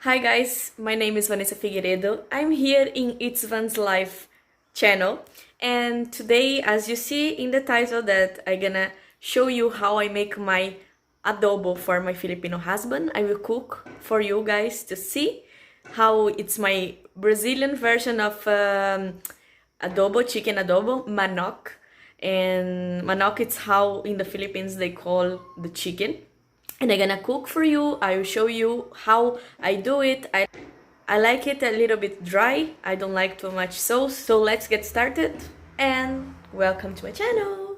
Hi guys, my name is Vanessa Figueiredo. I'm here in It's Van's Life channel, and today, as you see in the title, that I'm gonna show you how I make my adobo for my Filipino husband. I will cook for you guys to see how it's my Brazilian version of adobo, chicken adobo, manok. And manok, it's how in the Philippines they call the chicken. And I'm gonna cook for you. I will show you how I do it. I like it a little bit dry. I don't like too much sauce. So let's get started and welcome to my channel.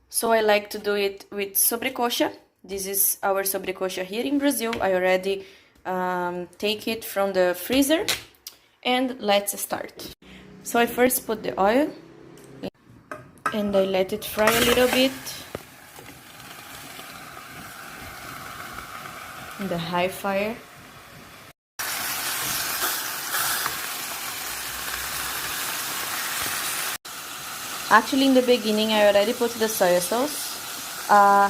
So I like to do it with sobrecoxa. This is our sobrecoxa here in Brazil. I already take it from the freezer, and let's start. So I first put the oil and I let it fry a little bit on the high fire. Actually, in the beginning, I already put the soy sauce.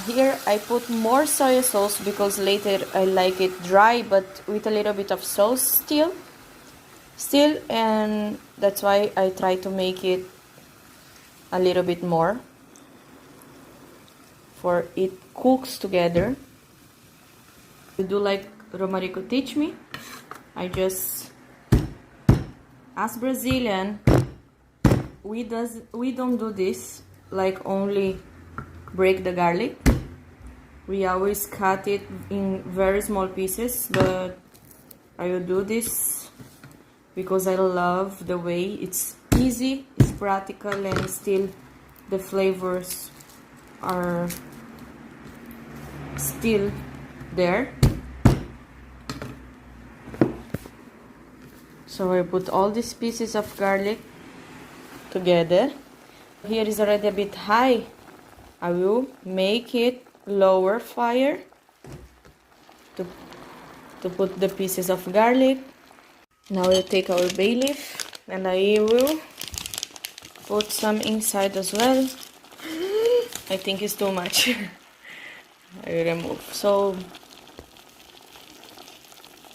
Here, I put more soy sauce because later I like it dry, but with a little bit of sauce still, and that's why I try to make it a little bit more, for it cooks together. You do like Romarico teach me. I just, as Brazilian, we don't do this like only break the garlic. We always cut it in very small pieces, but I will do this because I love the way it's easy, it's practical, and still the flavors are still there. So I put all these pieces of garlic together. Here is already a bit high. I will make it lower fire to put the pieces of garlic. Now we'll take our bay leaf and I will put some inside as well. I think it's too much. I will remove. So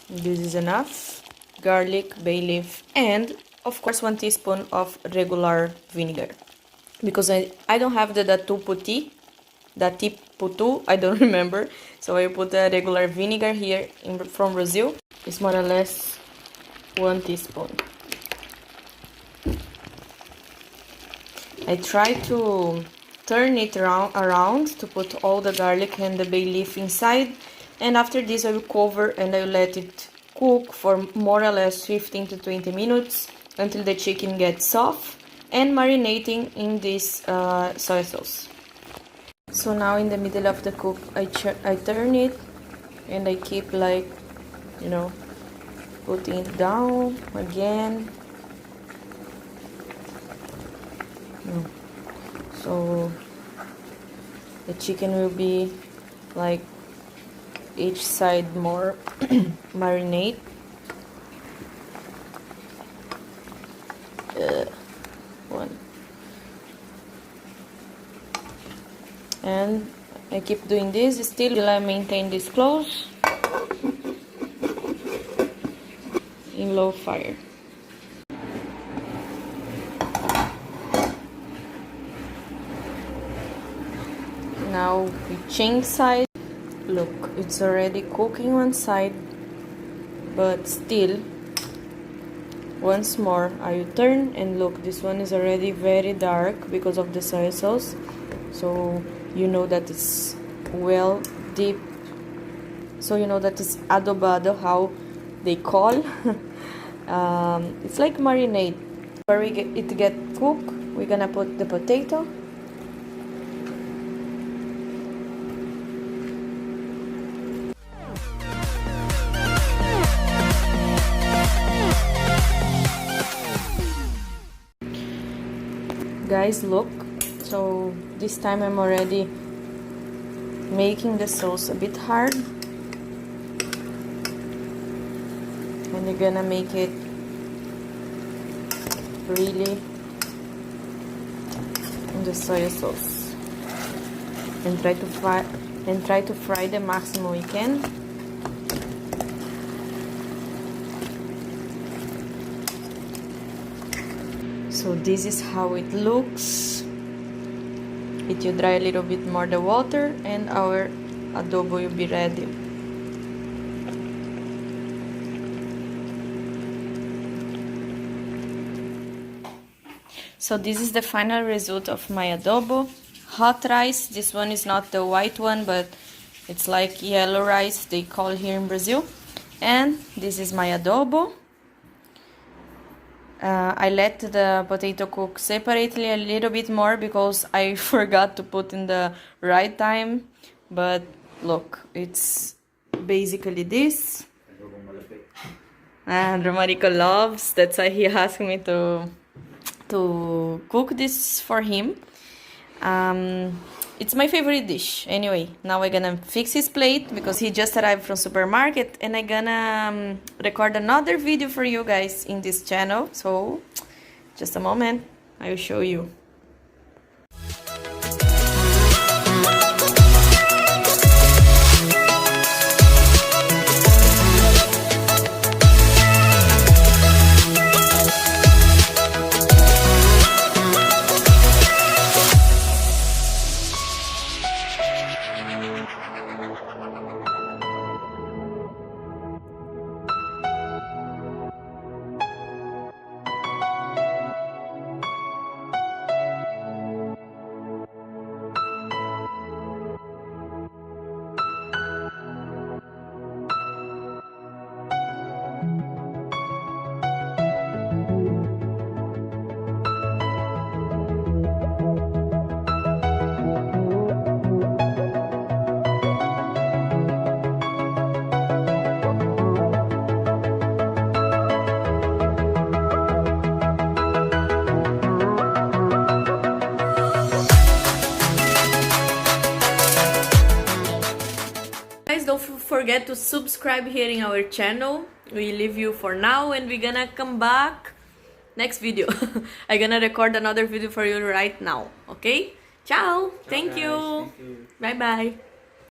this is enough. Garlic, bay leaf, and of course 1 teaspoon of regular vinegar, because I don't have the datu puti, I don't remember, so I put the regular vinegar here from Brazil. It's more or less 1 teaspoon. I try to turn it around to put all the garlic and the bay leaf inside, and after this I will cover and I will let it cook for more or less 15 to 20 minutes until the chicken gets soft and marinating in this soy sauce. So now in the middle of the cook, I turn it and I keep, like, you know, putting it down again. So the chicken will be like each side more marinate. One. And I keep doing this still till I maintain this close in low fire. Now we change side. Look, it's already cooking one side, but still once more I will turn, and look, this one is already very dark because of the soy sauce, so you know that it's well deep, so you know that it's adobado, how they call. It's like marinade. Where it get cooked, we're gonna put the potato. Guys, look, so this time I'm already making the sauce a bit hard, and you're gonna make it really in the soy sauce, and try to fry the maximum we can. So this is how it looks. It will dry a little bit more the water and our adobo will be ready. So this is the final result of my adobo. Hot rice, this one is not the white one, but it's like yellow rice they call here in Brazil. And this is my adobo. I let the potato cook separately a little bit more because I forgot to put in the right time. But look, it's basically this. And Romarico loves, that's why he asked me to cook this for him. It's my favorite dish. Anyway, now I'm gonna fix his plate because he just arrived from supermarket, and I'm gonna record another video for you guys in this channel. So just a moment, I will show you. Guys, don't forget to subscribe here in our channel. We leave you for now and we're gonna come back next video. I'm gonna record another video for you right now. Okay? Ciao! Thank you! Bye bye!